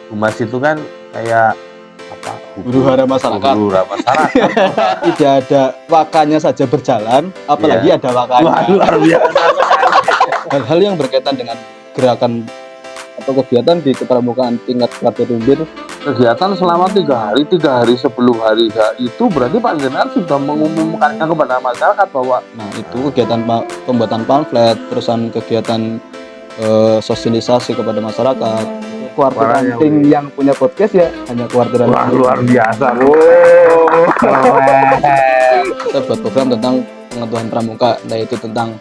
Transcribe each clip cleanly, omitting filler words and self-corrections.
Humas itu kan kayak apa? Huru hara masyarakat. Huru hara masyarakat. Tidak ada wakanya saja berjalan, apalagi ada wakanya. Wah, luar biasa. Hal-hal yang berkaitan dengan gerakan atau kegiatan di kepramukaan tingkat Kwartir Lumbir. Kegiatan selama 3 hari sebelum hari itu berarti panjenengan sudah mengumumkannya kepada masyarakat bahwa itu kegiatan pembuatan pamflet, terusan kegiatan sosialisasi kepada masyarakat. Kwartir Ranting yang punya podcast ya hanya Kwartir Ranting. Wah, luar biasa. Kita buat program tentang pengetahuan pramuka, yaitu tentang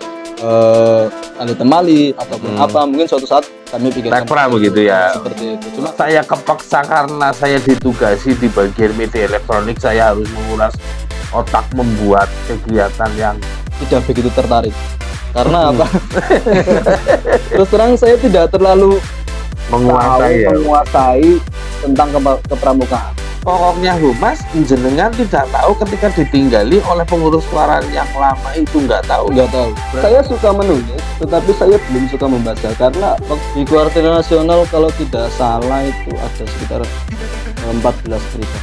tali temali ataupun apa, mungkin suatu saat kami pikirkan begitu ya. Seperti itu. Cuma saya kepaksa karena saya ditugasi di bagian media elektronik, saya harus menguras otak membuat kegiatan yang tidak begitu tertarik. Karena apa? Terus terang saya tidak terlalu menguasai tentang kepramukaan. Pokoknya Humas, jenengan tidak tahu ketika ditinggali oleh pengurus keluaran yang lama itu nggak tahu. Saya suka menulis, tetapi saya belum suka membaca karena di Kwartir Nasional kalau tidak salah itu ada sekitar 14 berita.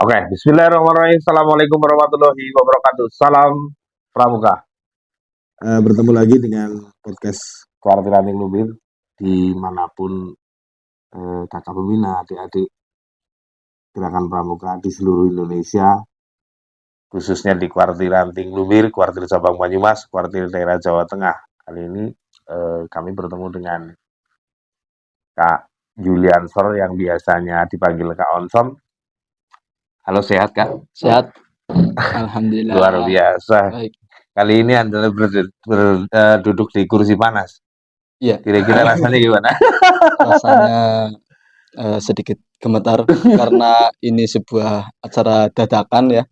Oke, bismillahirrahmanirrahim. Assalamualaikum warahmatullahi wabarakatuh. Salam Pramuka. Bertemu lagi dengan podcast Kwartir Ranting Lumbir dimanapun kakak pembina, adik-adik gerakan pramuka di seluruh Indonesia, khususnya di Kwartir Ranting Lumbir, Kwartir Cabang Banyumas, Kwartir daerah Jawa Tengah. Kali ini kami bertemu dengan Kak Juliansor yang biasanya dipanggil Kak Onson. Halo, sehat Kak? Sehat. Alhamdulillah. Luar biasa. Baik. Kali ini Anda duduk di kursi panas. Iya. Kira-kira rasanya gimana? Rasanya sedikit gemetar karena ini sebuah acara dadakan ya.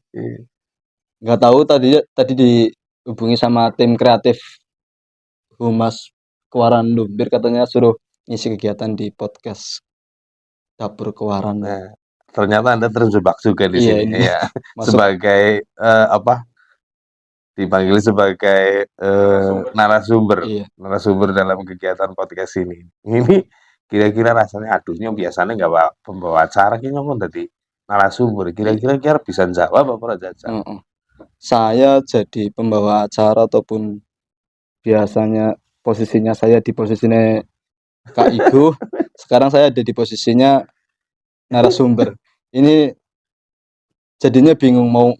Nggak tahu tadi dihubungi sama tim kreatif Humas Kewaran Lumbir, katanya suruh ngisi kegiatan di podcast Dapur Kewaran. Nah, ternyata Anda terjebak juga di sini ya. Masuk. Sebagai dipanggil sebagai narasumber. Iya. Narasumber dalam kegiatan podcast ini. Ini kira-kira rasanya aduhnya biasanya nggak pembawa acara ki ngomong tadi narasumber. Kira-kira bisa jawab apa Jaja? Saya jadi pembawa acara ataupun biasanya posisinya saya di posisinya Kak Igo. Sekarang saya ada di posisinya narasumber. Ini jadinya bingung mau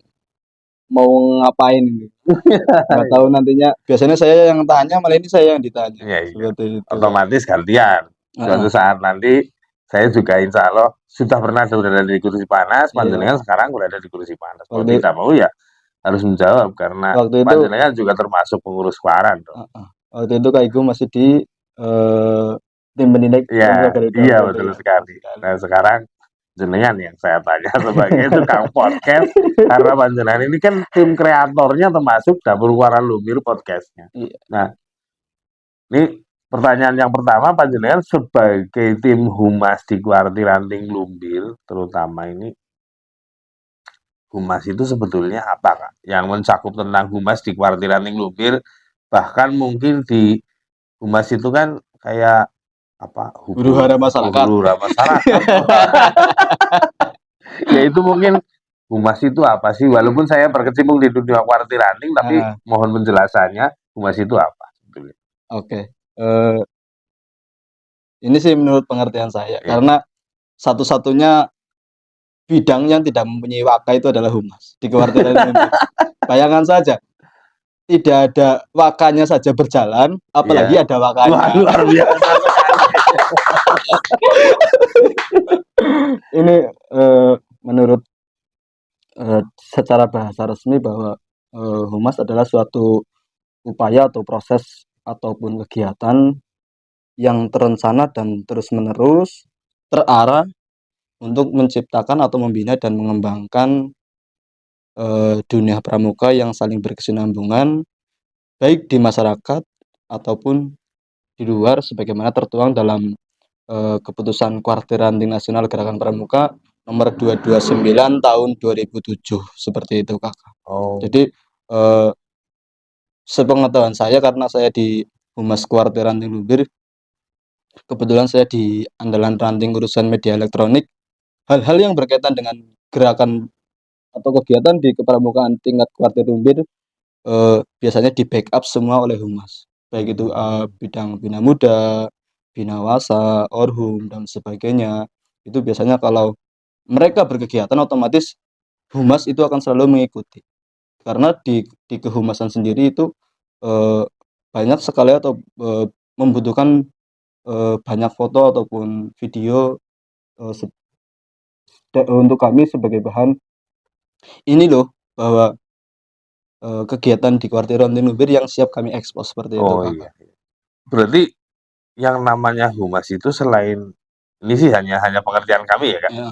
ngapain. Nggak tahu nantinya. Biasanya saya yang tanya, malah ini saya yang ditanya. Iya. Seperti itu. Otomatis gantian. Suatu saat nanti saya juga insya Allah sudah pernah berada di kursi panas, panjenengan sekarang berada di kursi panas. Kalau tidak mau ya harus menjawab karena panjenengan juga termasuk pengurus kewaran. Waktu itu Kak Igo masih di tim pendidik. Iya, betul sekali. Nah sekarang jenengan yang saya tanya sebagai tukang podcast karena panjenengan ini kan tim kreatornya termasuk Dapur Kewaran Lumbir podcastnya. Nah, ini pertanyaan yang pertama, panjenengan sebagai tim humas di Kwartir Ranting Lumbir, terutama ini humas itu sebetulnya apa Kak? Yang mencakup tentang humas di Kwartir Ranting Lumbir, bahkan mungkin di humas itu kan kayak apa? Huru hara masyarakat. Ya itu mungkin humas itu apa sih? Walaupun saya berkecimpung di dunia Kwartir Ranting, tapi mohon penjelasannya humas itu apa? Oke. Ini sih menurut pengertian saya, karena satu-satunya bidang yang tidak mempunyai waka itu adalah humas di Kwartir Ranting. Bayangkan saja, tidak ada wakanya saja berjalan, apalagi ada wakanya. Wah, luar biasa. Ini menurut secara bahasa resmi bahwa humas adalah suatu upaya atau proses ataupun kegiatan yang terencana dan terus-menerus terarah untuk menciptakan atau membina dan mengembangkan dunia pramuka yang saling berkesinambungan baik di masyarakat ataupun di luar, sebagaimana tertuang dalam keputusan Kwartir Ranting Nasional Gerakan Pramuka nomor 229 tahun 2007, seperti itu Kakak. Jadi sepengetahuan saya karena saya di Humas Kuartir Ranting Lumbir, kebetulan saya di Andalan Ranting urusan media elektronik, hal-hal yang berkaitan dengan gerakan atau kegiatan di kepramukaan tingkat Kuartir Lumbir biasanya di backup semua oleh Humas, baik itu bidang Bina Muda, Bina Wasa, Orhum dan sebagainya. Itu biasanya kalau mereka berkegiatan otomatis Humas itu akan selalu mengikuti. Karena di kehumasan sendiri itu banyak sekali atau membutuhkan banyak foto ataupun video untuk kami sebagai bahan ini loh bahwa kegiatan di Kuartir Ranting Lumbir yang siap kami ekspos seperti itu, Oh Kakak. iya. Berarti yang namanya humas itu selain ini sih hanya pengertian kami ya, Kak. Ya,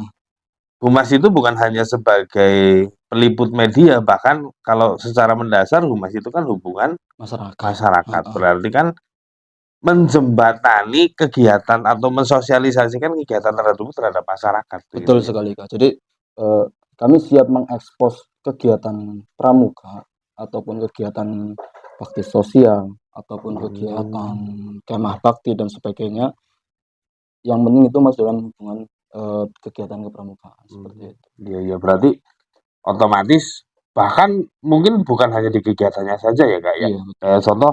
Humas itu bukan hanya sebagai peliput media, bahkan kalau secara mendasar humas itu kan hubungan masyarakat. masyarakat. Berarti kan menjembatani kegiatan atau mensosialisasikan kegiatan terhadap masyarakat Betul gitu ya. sekali, Kak. Jadi kami siap mengekspos kegiatan pramuka ataupun kegiatan bakti sosial ataupun kegiatan kemah bakti dan sebagainya. Yang penting itu masuk dalam hubungan kegiatan kepramukaan seperti itu. Iya, iya, berarti otomatis bahkan mungkin bukan hanya di kegiatannya saja ya, Kak, ya. Iya, betul. Kayak contoh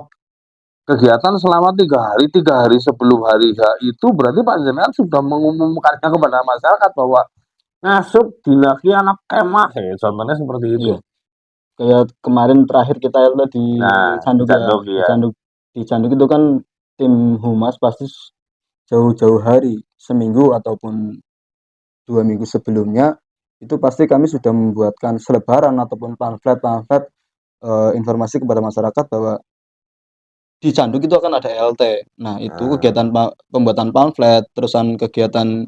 kegiatan selama 3 hari sebelum hari H itu berarti panjenengan sudah mengumumkannya kepada masyarakat bahwa ngasup dinaki anak kemah, ya, contohnya seperti itu. Iya. Kayak kemarin terakhir kita di Nah, Canduk ya, Canduk di ya. Canduk itu kan tim humas pasti jauh-jauh hari, seminggu ataupun 2 minggu sebelumnya itu pasti kami sudah membuatkan selebaran ataupun pamflet-pamflet informasi kepada masyarakat bahwa di Canduk itu akan ada LT. Nah, itu kegiatan pembuatan pamflet, terusan kegiatan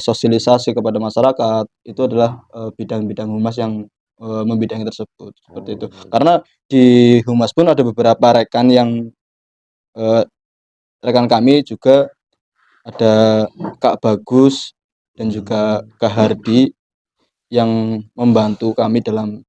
sosialisasi kepada masyarakat itu adalah bidang-bidang humas yang membidangi tersebut seperti itu. Karena di humas pun ada beberapa rekan yang rekan kami juga ada Kak Bagus dan juga Kak Hardi yang membantu kami dalam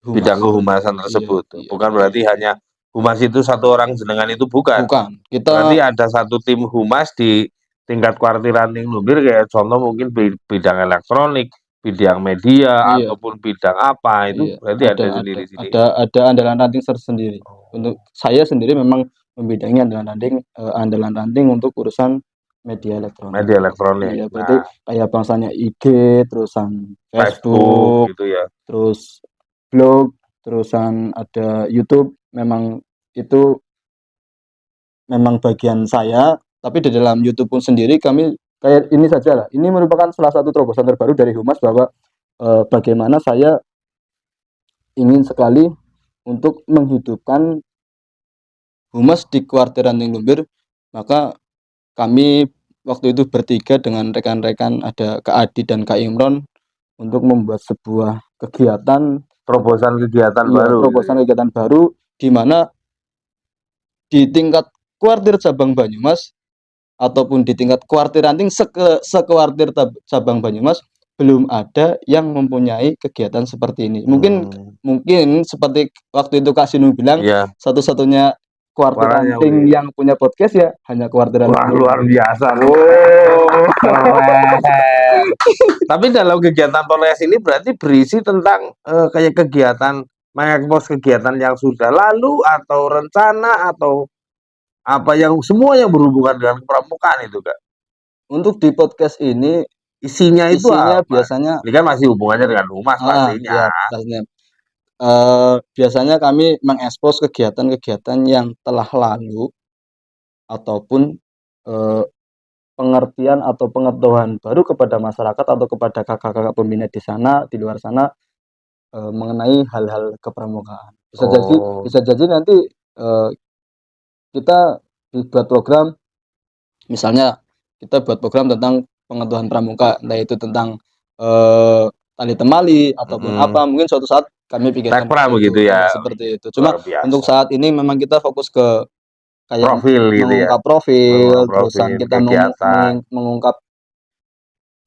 humas. Bidang kehumasan Iya, tersebut. iya. Bukan berarti hanya humas itu satu orang jenengan itu bukan. Bukan. Berarti Kita ada satu tim humas di tingkat Kuartir Ranting Lumbir kayak contoh mungkin bidang elektronik, bidang media iya, ataupun bidang apa itu iya. berarti ada sendiri sini. Ada andalan ranting tersendiri. Untuk saya sendiri memang membidangi andalan ranting untuk urusan media elektronik. Media elektronik. Iya, berarti Nah, kayak bangsanya IG, terusan Facebook Facebook, gitu ya. terus blog, terusan ada YouTube. Memang itu memang bagian saya, tapi di dalam YouTube pun sendiri kami kayak ini saja lah. Ini merupakan salah satu terobosan terbaru dari Humas bahwa bagaimana saya ingin sekali untuk menghidupkan Humas di Kuartir Ranting Lumbir. Maka kami waktu itu bertiga dengan rekan-rekan ada Kak Adi dan Kak Imron untuk membuat sebuah kegiatan Terobosan kegiatan baru. terobosan kegiatan baru di mana di tingkat Kuartir cabang Banyumas ataupun di tingkat Kuartir Ranting sekuartir cabang Banyumas belum ada yang mempunyai kegiatan seperti ini. Mungkin seperti waktu itu Kak Sinu bilang, Iya. satu-satunya Kuartir Suaranya Ranting yang punya podcast ya hanya Kuartir Ranting. Wah, luar biasa. Tapi dalam kegiatan Polres ini berarti berisi tentang kayak kegiatan mengekspos kegiatan yang sudah lalu atau rencana atau apa yang semua yang berhubungan dengan pramukaan itu, Kak. Untuk di podcast ini Isinya itu apa? biasanya Ini kan masih hubungannya dengan humas pastinya. ya pastinya. Biasanya kami mengekspos kegiatan-kegiatan yang telah lalu ataupun pengertian atau pengetahuan baru kepada masyarakat atau kepada kakak-kakak pembina di sana, di luar sana mengenai hal-hal kepramukaan. Bisa jadi nanti kita buat program, misalnya kita buat program tentang pengetahuan pramuka, entah itu tentang tali temali ataupun apa, mungkin suatu saat kami pikirkan Tekpra begitu ya. seperti itu. Cuma Luar biasa. untuk saat ini memang kita fokus ke kayak Profil gitu ya. mengungkap profil, Mengungkap terusan profil, kita kegiatan. mengungkap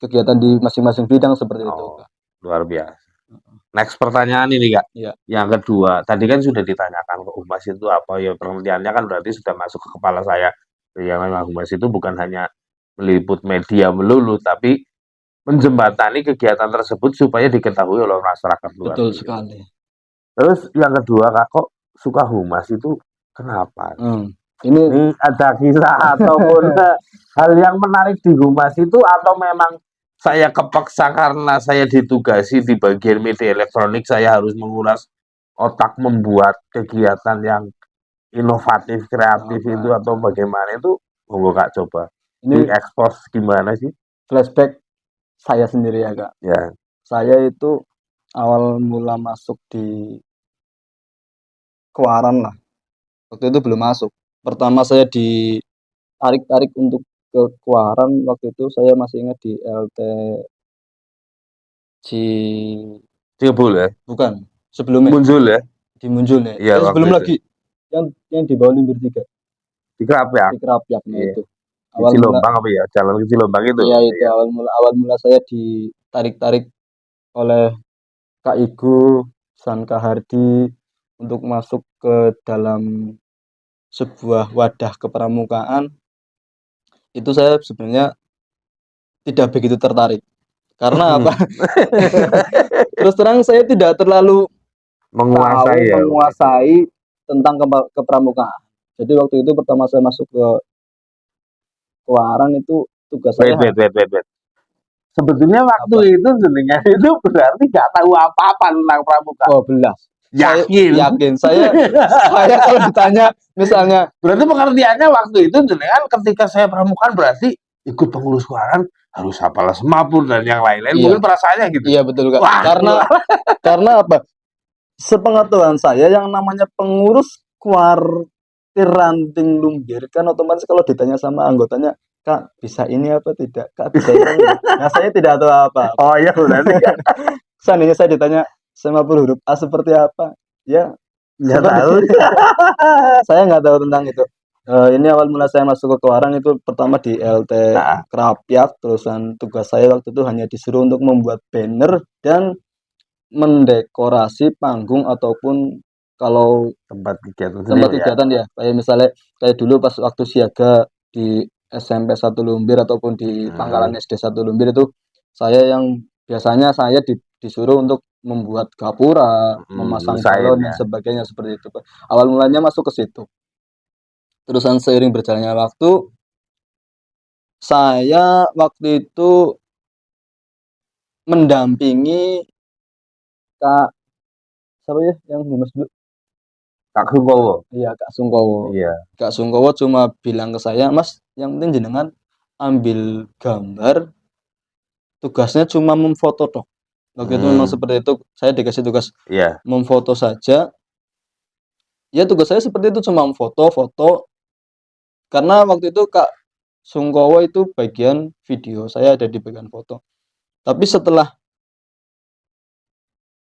kegiatan di masing-masing bidang seperti itu. Luar biasa. Next pertanyaan ini Kak. Iya. Yang kedua, tadi kan sudah ditanyakan kok humas itu apa ya, pengertiannya kan berarti sudah masuk ke kepala saya. Ya memang humas itu bukan hanya meliput media melulu, tapi menjembatani kegiatan tersebut supaya diketahui oleh masyarakat luas. Betul sekali. Terus yang kedua Kak, kok suka humas itu kenapa? Ini Ini ada kisah ataupun hal yang menarik di humas itu atau memang saya kepaksa karena saya ditugasi di bagian media elektronik, saya harus menguras otak membuat kegiatan yang inovatif, kreatif itu atau bagaimana itu? Monggo Kak coba ini diekspos gimana sih? flashback saya sendiri ya Kak. Ya. Saya itu awal mula masuk di Kewaran lah. Waktu itu belum masuk. Pertama saya ditarik-tarik untuk ke Kewaran, waktu itu saya masih ingat di LT Cibul ya? bukan, sebelumnya Muncul ya? di Munjul ya. Iya waktu Sebelum itu. lagi yang di bawah Limbir 3, Di Kerapia. di Kerapiak. Nah Iya. itu. Di Cilombang apa ya? Jalan ke Cilombang itu. Iya itu awal mula saya ditarik-tarik oleh Kak Igu, San Kahardi untuk masuk ke dalam sebuah wadah kepramukaan. Itu saya sebenarnya tidak begitu tertarik. Karena apa? Terus terang saya tidak terlalu menguasai tentang kepramukaan. Jadi waktu itu pertama saya masuk ke Kewaran itu tugas saya. Wait. Sebetulnya waktu itu jenengan itu berarti nggak tahu apa-apa tentang pramuka. Oh belas. Yakin. Saya kalau ditanya misalnya. Berarti pengertiannya waktu itu jenengan ketika saya pramukaan berarti ikut pengurus Kewaran harus hafal semapur dan yang lain-lain. Mungkin perasaannya gitu. Iya betul Kak. Karena apa? Sepengetahuan saya yang namanya pengurus Kuartir Ranting Lumbir kan otomatis kalau ditanya sama anggotanya, Kak bisa ini apa tidak? Kak bisa ini. Nah saya tidak tahu apa. Oh iya berarti. Seandainya saya ditanya semapur huruf A seperti apa, ya nggak tahu. Saya nggak tahu tentang itu. Ini awal mula saya masuk ke Kewaran itu pertama di LT Kerapiak, terusan tugas saya waktu itu hanya disuruh untuk membuat banner dan mendekorasi panggung ataupun kalau tempat kegiatan ya, kayak misalnya kayak dulu pas waktu siaga di SMP 1 Lumbir ataupun di Pangkalan SD 1 Lumbir itu biasanya saya disuruh untuk membuat gapura, memasang galon dan sebagainya seperti itu. Awal mulanya masuk ke situ. Terusan seiring berjalannya waktu, saya waktu itu mendampingi Kak siapa ya yang humas dulu? Kak Sungkowo. Iya, Kak Sungkowo. Iya. Kak Sungkowo cuma bilang ke saya, Mas, yang penting jenengan ambil gambar, tugasnya cuma memfoto toh. Waktu itu memang seperti itu, saya dikasih tugas memfoto saja. Ya tugas saya seperti itu, cuma memfoto. Karena waktu itu Kak Sungkowo itu bagian video, saya ada di bagian foto. Tapi setelah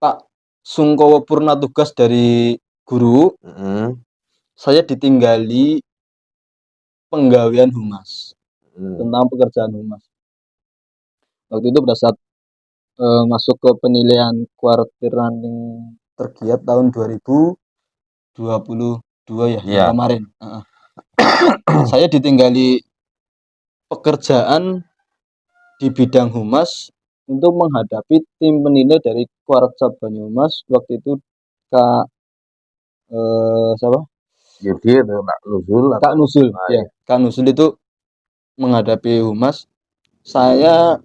Pak Sungkowo purna tugas dari guru, saya ditinggali penggawean humas, tentang pekerjaan humas. Waktu itu pada saat masuk ke penilaian Kuartir Ranting tergiat tahun 2022 ya, yang kemarin. Saya ditinggali pekerjaan di bidang humas untuk menghadapi tim penilai dari Kuarcap Banyumas waktu itu Kak siapa? Kak Nusul. Ya, Kak Nusul itu menghadapi humas. Saya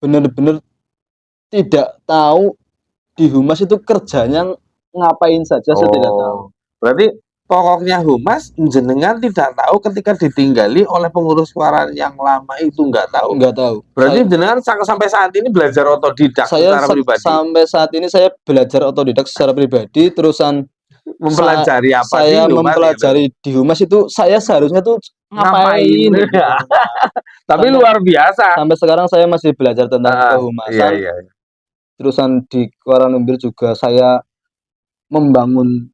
benar-benar tidak tahu di humas itu kerjanya ngapain saja, saya tidak tahu. Berarti pokoknya humas jenengan tidak tahu ketika ditinggali oleh pengurus Kewaran yang lama itu nggak tahu. Berarti jenengan sampai saat ini belajar otodidak secara pribadi. Sampai saat ini saya belajar otodidak secara pribadi, terusan mempelajari apa saya mempelajari di humas itu saya seharusnya tuh ngapain. Tapi luar biasa. Sampai sekarang saya masih belajar tentang kehumasan. Terusan di Kewaran Lumbir juga saya membangun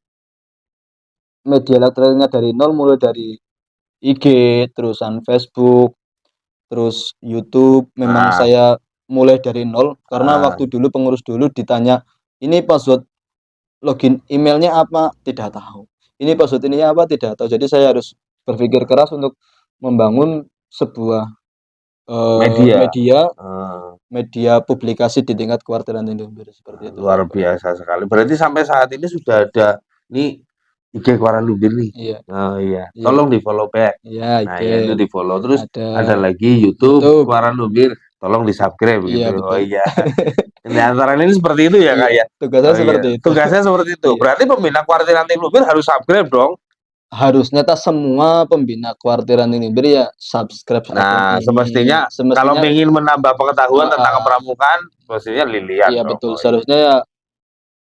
media elektroniknya dari nol, mulai dari IG, terusan Facebook, terus YouTube. Memang saya mulai dari nol karena waktu dulu pengurus dulu ditanya ini password login emailnya apa, tidak tahu. Ini password ininya apa, tidak tahu. Jadi saya harus berpikir keras untuk membangun sebuah Media. media Eh, media publikasi di tingkat Kuartiran Lumbir seperti itu, luar Pak. biasa sekali. Berarti sampai saat ini sudah ada nih IG Kuaran Lumbir nih. Iya, Oh iya, iya, tolong di-follow back. iya, Nah, IG. ya itu di-follow. Terus Ada ada lagi YouTube YouTube. Kuaran Lumbir, tolong di-subscribe Iya, gitu. Oh betul. iya. Di antara ini seperti itu ya, Kak Iya, ya. tugasnya Oh iya, seperti itu. tugasnya seperti itu. Iya. Berarti pembina Kuartir Anti Lumbir harus subscribe dong. Harusnya semua pembina Kuartiran Lumbir ya subscribe akun Nah, ini. semestinya kalau Semestinya ingin menambah pengetahuan tentang ah, kepramukaan, semestinya Lilian iya dong. betul. Oh iya. Seharusnya ya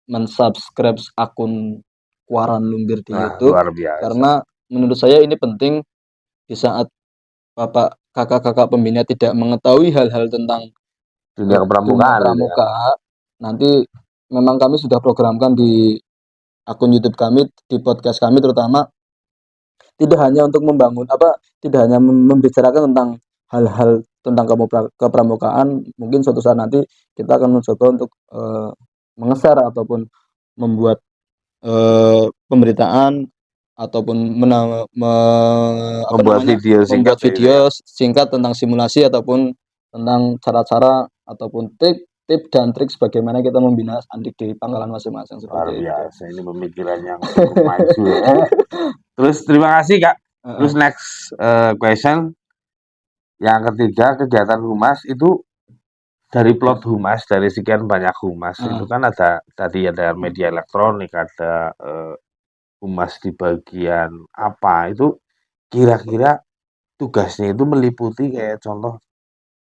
mensubscribe akun Kuaran Lumbir di Nah, YouTube luar biasa. karena menurut saya ini penting di saat Bapak kakak-kakak pembina tidak mengetahui hal-hal tentang Dunia dunia kepramukaan gitu ya. pramuka. Nanti memang kami sudah programkan di akun YouTube kami, di podcast kami terutama tidak hanya untuk membangun tidak hanya membicarakan tentang hal-hal tentang kepramukaan, mungkin suatu saat nanti kita akan mencoba untuk mengeser ataupun membuat pemberitaan ataupun Membuat video singkat membuat gitu ya. video singkat tentang simulasi ataupun tentang cara-cara ataupun tip dan trik bagaimana kita membina andik di pangkalan masing-masing Luar seperti itu. biasa, ini pemikiran yang cukup maju ya. Terus terima kasih Kak. Terus next question, yang ketiga, kegiatan humas itu dari plot humas, dari sekian banyak humas itu kan ada tadi ada media elektronik, ada humas di bagian apa itu, kira-kira tugasnya itu meliputi kayak contoh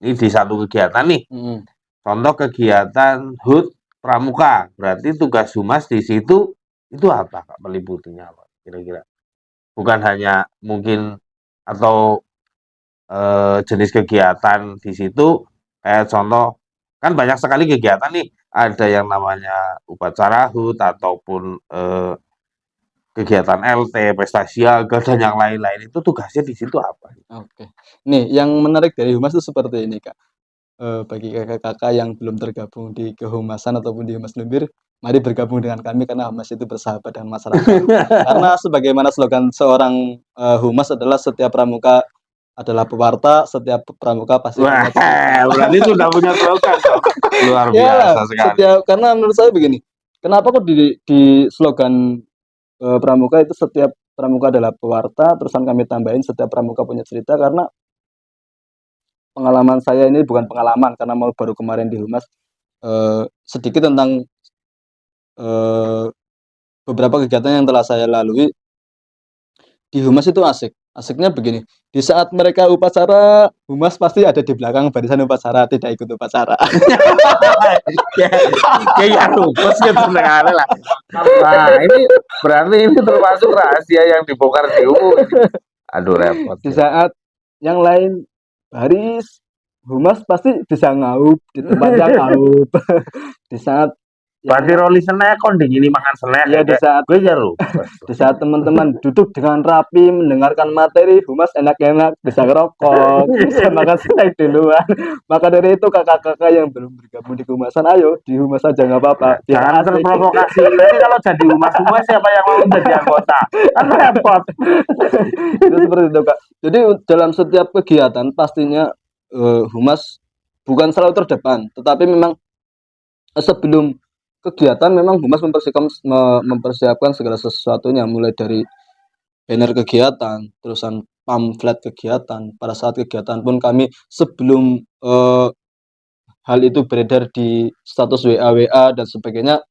ini di satu kegiatan nih, contoh kegiatan HUT Pramuka, berarti tugas humas di situ itu apa Kak, meliputinya apa kira-kira? Bukan hanya mungkin atau jenis kegiatan di situ kayak contoh kan banyak sekali kegiatan nih, ada yang namanya upacara HUT ataupun kegiatan LT, pesta siaga dan yang lain-lain, itu tugasnya di situ apa? Oke. Nih, yang menarik dari humas itu seperti ini, Kak. Bagi kakak-kakak yang belum tergabung di kehumasan ataupun di Humas Lumbir, mari bergabung dengan kami karena humas itu bersahabat dengan masyarakat. Karena sebagaimana slogan seorang humas adalah setiap pramuka adalah pewarta, setiap pramuka pasti Wah, punya cerita. berarti sudah punya slogan dong. Luar Iyalah, biasa sekali. karena menurut saya begini, kenapa kok di slogan pramuka itu setiap pramuka adalah pewarta, terusan kami tambahin setiap pramuka punya cerita karena pengalaman saya ini bukan pengalaman karena baru kemarin di humas sedikit tentang beberapa kegiatan yang telah saya lalui di humas itu asik. Asiknya begini, di saat mereka upacara, humas pasti ada di belakang barisan upacara, tidak ikut upacara. Kayak rupes gitu lah. Nah, ini berarti ini termasuk rahasia yang dibongkar di umum. Aduh repot. Di saat yang lain baris, humas pasti bisa ngaup di tempat yang ngaup. Di saat Berarti roli snack kon ini makan snack ya di saat gue ya rupes. di saat teman-teman duduk dengan rapi mendengarkan materi, humas enak-enak bisa ngerokok, bisa makan snack duluan. Maka dari itu kakak-kakak yang belum bergabung di humasan, ayo di humas aja nggak apa-apa. Jangan terprovokasi. Nanti kalau jadi humas siapa yang mau jadi anggota? Kan repot. Itu seperti itu Kak. Jadi dalam setiap kegiatan pastinya humas bukan selalu terdepan, tetapi memang sebelum kegiatan memang humas mempersiapkan segala sesuatunya mulai dari banner kegiatan, terusan pamflet kegiatan. Pada saat kegiatan pun kami sebelum hal itu beredar di status WA dan sebagainya,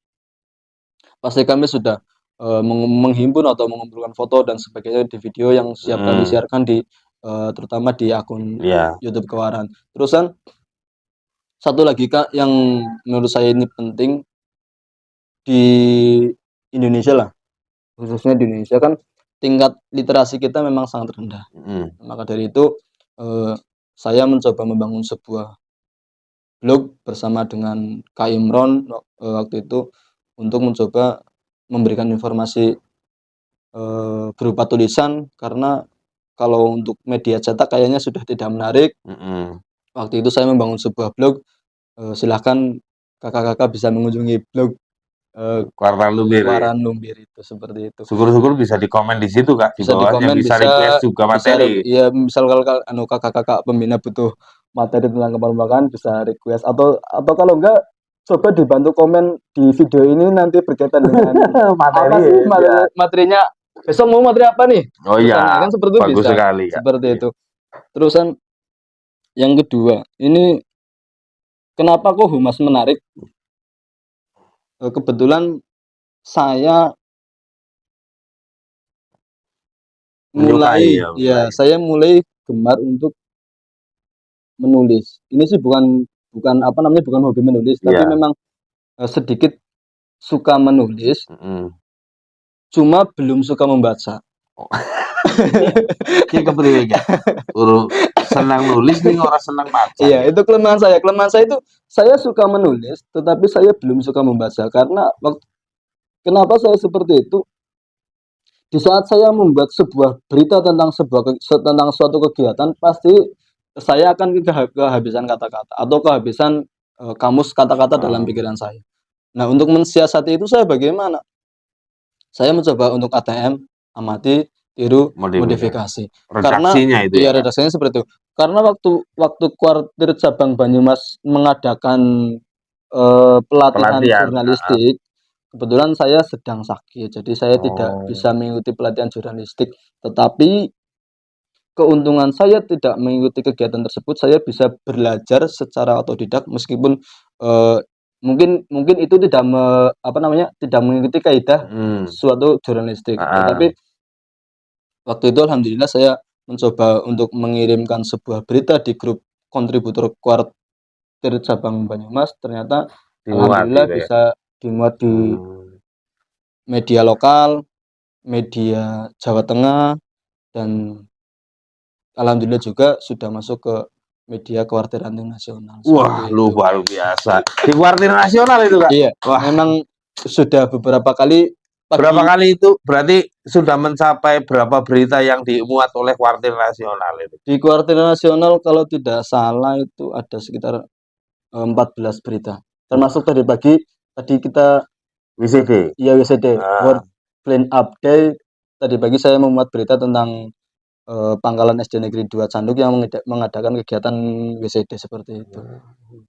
pasti kami sudah menghimpun atau mengumpulkan foto dan sebagainya di video yang siap kami siarkan di terutama di akun YouTube Kewaran. Terusan satu lagi Kak yang menurut saya ini penting di Indonesia lah, khususnya di Indonesia kan tingkat literasi kita memang sangat rendah. Maka dari itu saya mencoba membangun sebuah blog bersama dengan Kak Imron waktu itu untuk mencoba memberikan informasi berupa tulisan karena kalau untuk media cetak kayaknya sudah tidak menarik. Waktu itu saya membangun sebuah blog, silahkan kakak-kakak bisa mengunjungi blog Kuartal Lumbir ya. Kuaran Lumbir itu seperti itu. Syukur-syukur bisa dikomen di situ Kak, di Bisa bawahnya dikomen, bisa request juga materi. ya misal kalau kakak-kakak pembina butuh materi tentang kepermukaan bisa request atau kalau enggak coba dibantu komen di video ini nanti berkaitan dengan Materi apa sih ya. materinya besok mau materi apa nih? Oh Terusannya iya, kan seperti itu bagus bisa. sekali ya. Seperti itu. Terusan yang kedua, ini kenapa kok humas menarik? Kebetulan saya Menyukai mulai ya. saya mulai gemar untuk menulis. Ini sih bukan apa namanya, bukan hobi menulis, tapi Iya. memang sedikit suka menulis, cuma belum suka membaca. Ini kepriwe ya? Senang nulis nih orang senang baca. Iya, itu kelemahan saya. Kelemahan saya itu saya suka menulis, tetapi saya belum suka membaca karena kenapa saya seperti itu? Di saat saya membuat sebuah berita tentang tentang suatu kegiatan, pasti saya akan kehabisan kata-kata atau kehabisan kamus kata-kata dalam pikiran saya. Nah, untuk mensiasati itu saya bagaimana? Saya mencoba untuk ATM, amati, tiru, modifikasi. Redaksinya itu ya ya. redaksinya seperti itu. Karena waktu kuartir cabang Banyumas mengadakan pelatihan jurnalistik, kebetulan saya sedang sakit, jadi saya tidak bisa mengikuti pelatihan jurnalistik. Tetapi keuntungan saya tidak mengikuti kegiatan tersebut, saya bisa belajar secara otodidak meskipun mungkin itu tidak tidak mengikuti kaidah suatu jurnalistik. Tetapi waktu itu alhamdulillah saya mencoba untuk mengirimkan sebuah berita di grup kontributor kuartir cabang Banyumas, ternyata alhamdulillah bisa dimuat di media lokal, media Jawa Tengah, dan alhamdulillah juga sudah masuk ke media kuartir anti nasional. Wah, luar biasa. Di kuartir nasional itu Kak? Iya, memang sudah beberapa kali. Berapa kali itu berarti sudah mencapai berapa berita yang dimuat oleh kuartir nasional itu? Di kuartir nasional kalau tidak salah itu ada sekitar 14 berita. Termasuk tadi pagi kita WCD. Iya, WCD, World Clean Up Day. Tadi pagi saya memuat berita tentang Pangkalan SD Negeri 2 Canduk yang mengadakan kegiatan WCD seperti itu.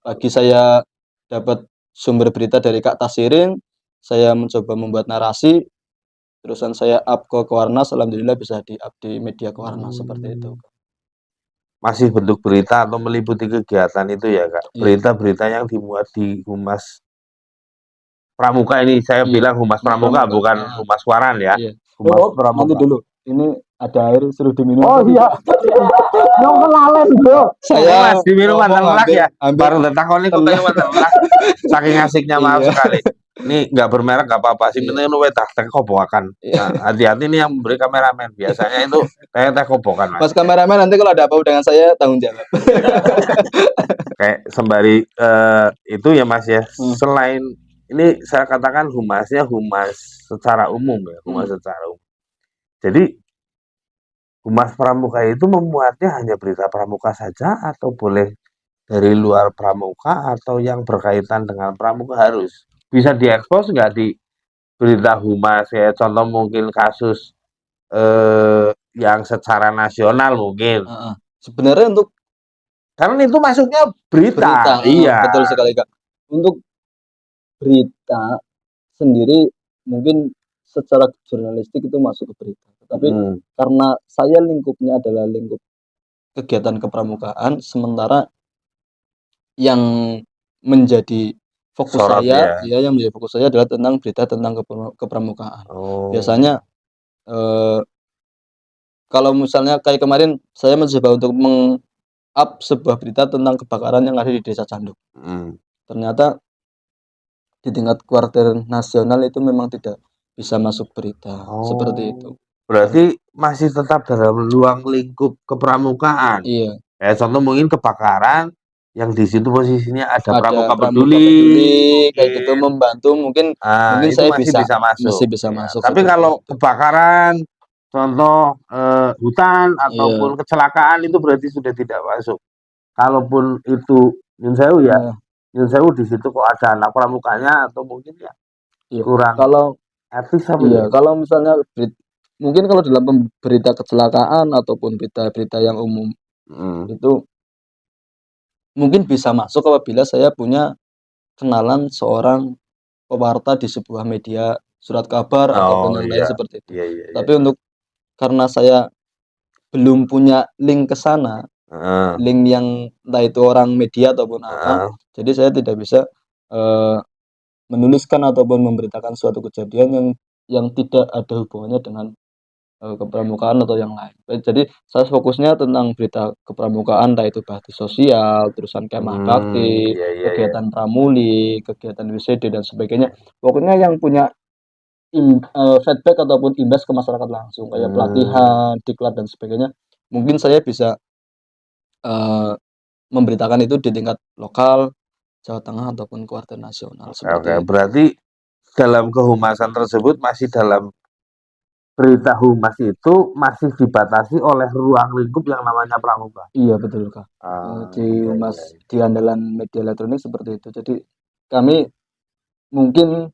Pagi saya dapat sumber berita dari Kak Tasirin, saya mencoba membuat narasi, terusan saya up ke Kewarnas, alhamdulillah bisa di-up di media Kewarnas seperti itu. Masih bentuk berita atau meliputi kegiatan itu ya Kak? Berita-berita yang dimuat di Humas Pramuka ini, saya bilang Humas Pramuka, bukan Humas Waran ya. Humas Pramuka. Nanti dulu, ini ada air suruh diminum. Oh iya. Nong kelalen bro. Saya Mas diminum mantelak ya. Baru takoni kok kayak mantelak. Saking asiknya maaf sekali. Ini nggak bermerek nggak apa-apa sih. Penting lu teh kobokan. Nah, hati-hati nih yang memberi kameramen. Biasanya itu teh kobokan. Mas kameramen, nanti kalau ada apa dengan saya tanggung jawab. Kayak sembari itu ya Mas ya. Selain ini saya katakan humasnya humas secara umum ya, humas secara umum. Jadi Humas Pramuka itu memuatnya hanya berita pramuka saja atau boleh dari luar pramuka atau yang berkaitan dengan pramuka harus bisa diekspos nggak di berita humas ya, contoh mungkin kasus yang secara nasional mungkin. Sebenarnya untuk karena itu masuknya berita. Iya. Betul sekali Kak. Untuk berita sendiri mungkin secara jurnalistik itu masuk ke berita. Tapi karena saya lingkupnya adalah lingkup kegiatan kepramukaan, sementara yang menjadi fokus saya, yang menjadi fokus saya adalah tentang berita tentang kepramukaan. Biasanya kalau misalnya kayak kemarin saya mencoba untuk meng-up sebuah berita tentang kebakaran yang ada di Desa Canduk. Ternyata di tingkat kuartir nasional itu memang tidak bisa masuk berita seperti itu. Berarti masih tetap dalam ruang lingkup kepramukaan. Iya. Ya, contoh mungkin kebakaran yang di situ posisinya ada pramuka peduli kayak gitu, membantu mungkin itu saya masih bisa masuk. Tapi kalau itu. kebakaran contoh hutan ataupun kecelakaan itu berarti sudah tidak masuk. Kalaupun itu nyun sewu ya, nyun sewu di situ kok ada anak pramukanya atau mungkin ya Iya. kurang Kalau etis apa iya, ya? kalau misalnya mungkin kalau dalam berita kecelakaan ataupun berita-berita yang umum Hmm. itu mungkin bisa masuk apabila saya punya kenalan seorang pewarta di sebuah media surat kabar Oh ataupun yang lain iya, seperti itu. iya iya iya. Tapi untuk karena saya belum punya link ke sana, Heeh, link yang entah itu orang media ataupun apa, heeh. jadi saya tidak bisa eh, menuliskan ataupun memberitakan suatu kejadian yang tidak ada hubungannya dengan kepramukaan atau yang lain. Jadi saya fokusnya tentang berita kepramukaan, entah itu bakti sosial, terusan kemah bakti, Iya iya iya. kegiatan pramuli, kegiatan WCD dan sebagainya. Pokoknya yang punya feedback ataupun imbas ke masyarakat langsung kayak Hmm. pelatihan, diklat dan sebagainya. Mungkin saya bisa eh, memberitakan itu di tingkat lokal, Jawa Tengah ataupun kuartal nasional Oke oke. seperti itu. Berarti dalam kehumasan tersebut masih dalam berita humas itu masih dibatasi oleh ruang lingkup yang namanya pramuka. Iya betul Kak. Di Iya Mas iya iya. di andalan media elektronik seperti itu. Jadi kami mungkin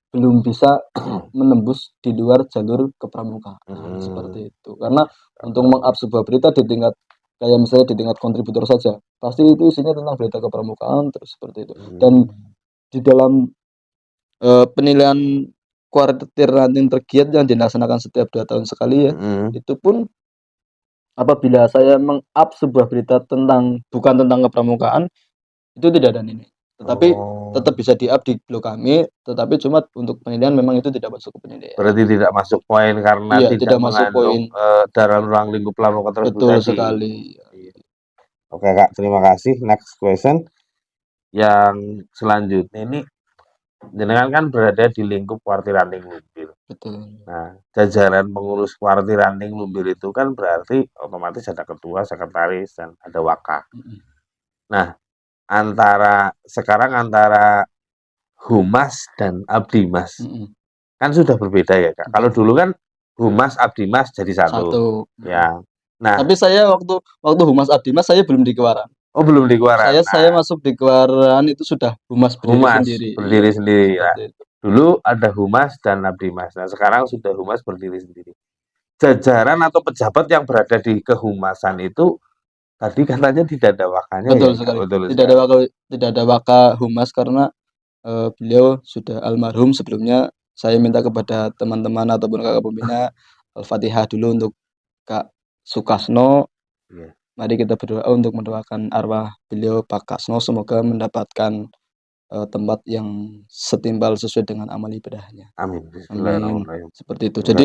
belum bisa menembus di luar jalur kepramukaan seperti Hmm. itu. Karena untuk meng-up sebuah berita di tingkat kayak misalnya di tingkat kontributor saja, pasti itu isinya tentang berita kepramukaan terus seperti itu. Dan Hmm. di dalam penilaian kuartir ranting tergiat yang dilaksanakan setiap 2 tahun sekali ya, Hmm. itu pun apabila saya meng-up sebuah berita tentang bukan tentang kepramukaan, itu tidak ada nilai. Tetapi tetap Oh. bisa di-up di blog kami, tetapi cuma untuk penilaian memang itu tidak masuk ke penilaian. Berarti tidak masuk poin karena Iya, tidak tidak masuk mengandung poin. dalam ruang lingkup pramuka tersebut Betul tadi. sekali. Iya. Oke Kak, terima kasih. Next question. Yang selanjutnya ini, jenengan kan berada di lingkup Kuartir Ranting Lumbir. Betul. Nah, jajaran pengurus Kuartir Ranting Lumbir itu kan berarti otomatis ada ketua, sekretaris, dan ada waka. Mm-mm. Nah, sekarang antara Humas dan Abdimas Mm-mm. kan sudah berbeda ya Kak. Kalau Betul. dulu kan Humas Abdimas jadi satu. Satu. Mm-mm. Ya. Nah, Tapi saya waktu Humas Abdimas saya belum di Kewaran. oh belum di Kuaran. Saya Nah, masuk di Kewaran itu sudah Humas berdiri Humas sendiri. Iya, berdiri sendiri. Nah, seperti itu. dulu ada Humas dan Abdimas. Nah, sekarang sudah Humas berdiri sendiri. Jajaran atau pejabat yang berada di kehumasan itu tadi katanya tidak ada wakanya ya, Betul Kak? sekali. Betul Tidak ada sekali. waka Humas karena beliau sudah almarhum sebelumnya. Saya minta kepada teman-teman ataupun kakak pembina Al-Fatihah dulu untuk Kak Sukasno. Iya. Mari kita berdoa untuk mendoakan arwah beliau Pak Kasno semoga mendapatkan tempat yang setimpal sesuai dengan amal ibadahnya. Amin. Amin. Bismillahirrahmanirrahim. Seperti itu. Oke. Jadi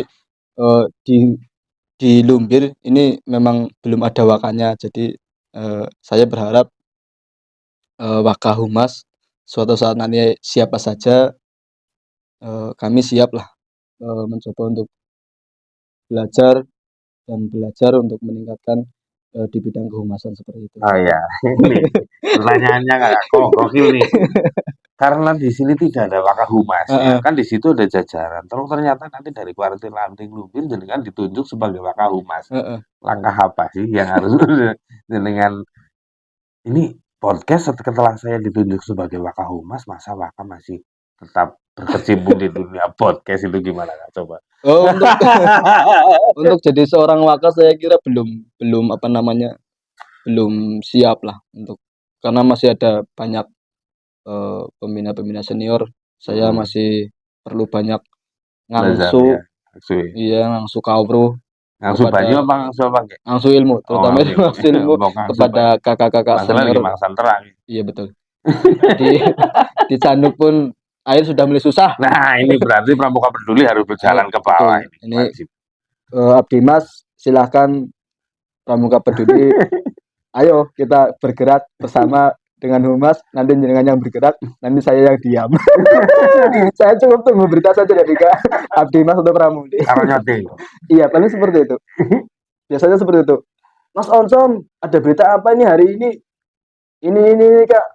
di Lumbir ini memang belum ada wakanya. Jadi saya berharap Waka Humas suatu saat nanti siapa saja kami siaplah mencoba untuk belajar untuk meningkatkan di bidang kehumasan seperti itu. Oh ya, ini pertanyaannya Kak, kok gokil nih. Karena di sini tidak ada wakahumasnya, Heeh, kan di situ ada jajaran. Terus ternyata nanti dari Kuartir Ranting Lumbir jenengan ditunjuk sebagai wakahumas. heeh. Langkah apa sih yang harus jenengan ini podcast setelah saya ditunjuk sebagai wakahumas, masa waka masih tetap berkecimpung di dunia podcast itu gimana Kak? Coba. Oh, untuk jadi seorang waka saya kira belum belum apa namanya belum siap lah untuk karena masih ada banyak pembina-pembina senior. Saya Hmm, masih perlu banyak belajar ya. ngangsu, Suwe. iya ngangsu kawruh Ngangsu banyu kepada apa ngangsu apa Kak? ngangsu ilmu, Oh terutama ngangsu itu ilmu. ngangsu ilmu Mbok ngangsu kepada banyu. kakak-kakak Masalah lagi senior. mangsan terang. Iya betul. Di di Canduk pun air sudah mulai susah. Nah, ini berarti Pramuka Peduli harus Ayo, berjalan ke bawah betul. ini, Ini wajib. Abdimas silahkan Pramuka Peduli. Ayo kita bergerak bersama dengan Humas. Nanti jenengan yang bergerak, nanti saya yang diam. Saya cukup tunggu berita saja dari Kak Abdimas atau Pramudi. Karo nyoting. Iya, paling seperti itu. Biasanya seperti itu. Mas Onsom, ada berita apa ini hari ini? Ini Kak.